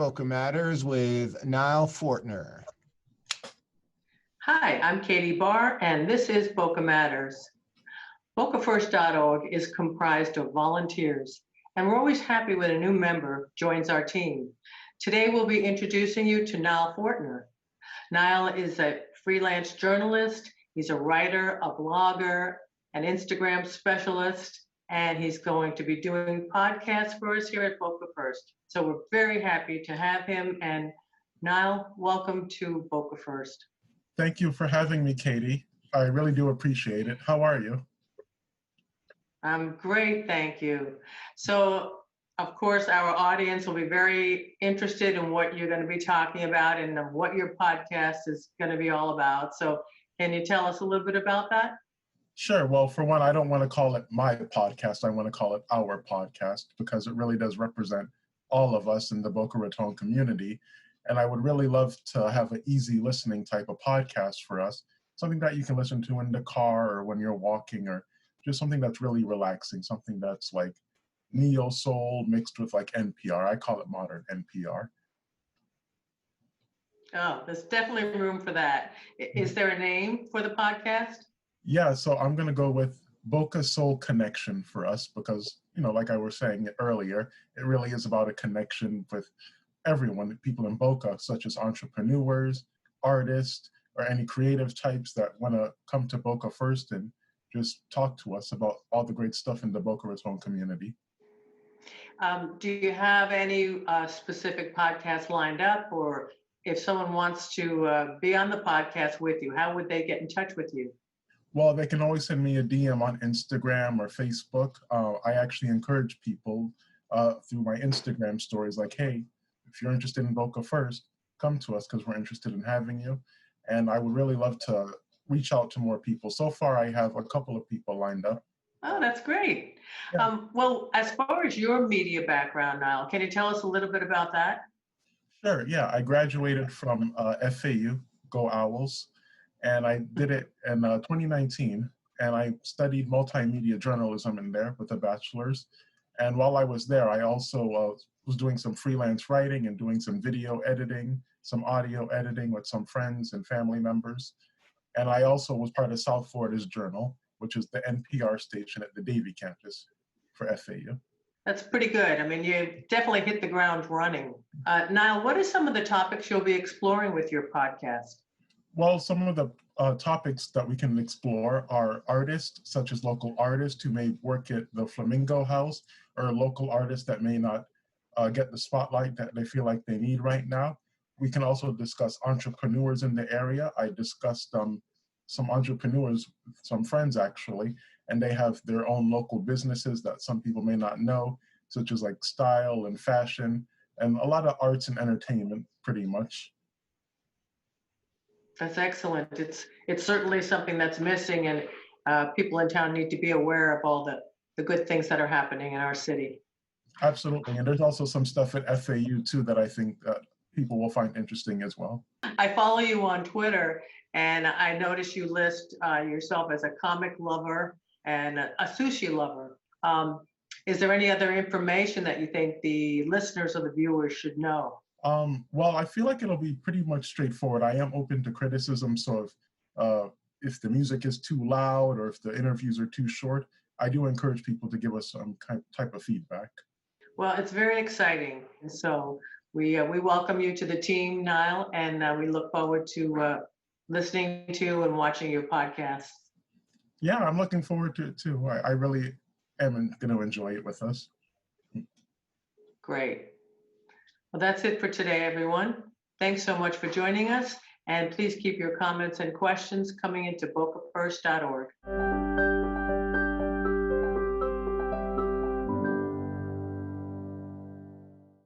BocaMatters with Nile Fortner. Hi, I'm Katie Barr, and this is BocaMatters. BocaFirst.org is comprised of volunteers, and we're always happy when a new member joins our team. Today, we'll be introducing you to Nile Fortner. Nile is a freelance journalist. He's a writer, a blogger, an Instagram specialist, and he's going to be doing podcasts for us here at BocaFirst. So we're very happy to have him. And Nile, welcome to BocaFirst. Thank you for having me, Katie. I really do appreciate it. How are you? I'm great, thank you. So, of course, our audience will be very interested in what you're going to be talking about and what your podcast is going to be all about. So, can you tell us a little bit about that? Sure. Well, for one, I don't want to call it my podcast. I want to call it our podcast because it really does represent all of us in the Boca Raton community. And I would really love to have an easy listening type of podcast for us, something that you can listen to in the car or when you're walking, or just something that's really relaxing, something that's like neo soul mixed with like NPR. I call it modern NPR. Oh, there's definitely room for that. Is there a name for the podcast? Yeah, so I'm going to go with Boca Soul Connection for us because, you know, like I was saying earlier, it really is about a connection with everyone, people in Boca, such as entrepreneurs, artists, or any creative types that want to come to BocaFirst and just talk to us about all the great stuff in the Boca Raton community. Do you have any specific podcasts lined up, or if someone wants to be on the podcast with you, how would they get in touch with you? Well, they can always send me a DM on Instagram or Facebook. I actually encourage people through my Instagram stories like, hey, if you're interested in BocaFirst, come to us because we're interested in having you. And I would really love to reach out to more people. So far, I have a couple of people lined up. Oh, that's great. Yeah. Well, as far as your media background, Niall, can you tell us a little bit about that? Sure, yeah. I graduated from FAU, Go Owls, and I did it in 2019. And I studied multimedia journalism in there with a bachelor's. And while I was there, I also was doing some freelance writing and doing some video editing, some audio editing with some friends and family members. And I also was part of South Florida's Journal, which is the NPR station at the Davie campus for FAU. That's pretty good. I mean, you definitely hit the ground running. Niall, what are some of the topics you'll be exploring with your podcast? Well, some of the topics that we can explore are artists, such as local artists who may work at the Flamingo House, or local artists that may not get the spotlight that they feel like they need right now. We can also discuss entrepreneurs in the area. I discussed some entrepreneurs, some friends actually, and they have their own local businesses that some people may not know, such as like style and fashion, and a lot of arts and entertainment, pretty much. That's excellent. It's certainly something that's missing, and people in town need to be aware of all the good things that are happening in our city. Absolutely, and there's also some stuff at FAU too that I think that people will find interesting as well. I follow you on Twitter, and I notice you list yourself as a comic lover and a sushi lover. Is there any other information that you think the listeners or the viewers should know? Well, I feel like it'll be pretty much straightforward. I am open to criticism, so if the music is too loud or if the interviews are too short, I do encourage people to give us some type of feedback. Well, it's very exciting. And so we welcome you to the team, Niall, and we look forward to listening to and watching your podcast. Yeah, I'm looking forward to it too. I really am going to enjoy it with us. Great. Well, that's it for today, everyone. Thanks so much for joining us, and please keep your comments and questions coming into BocaFirst.org.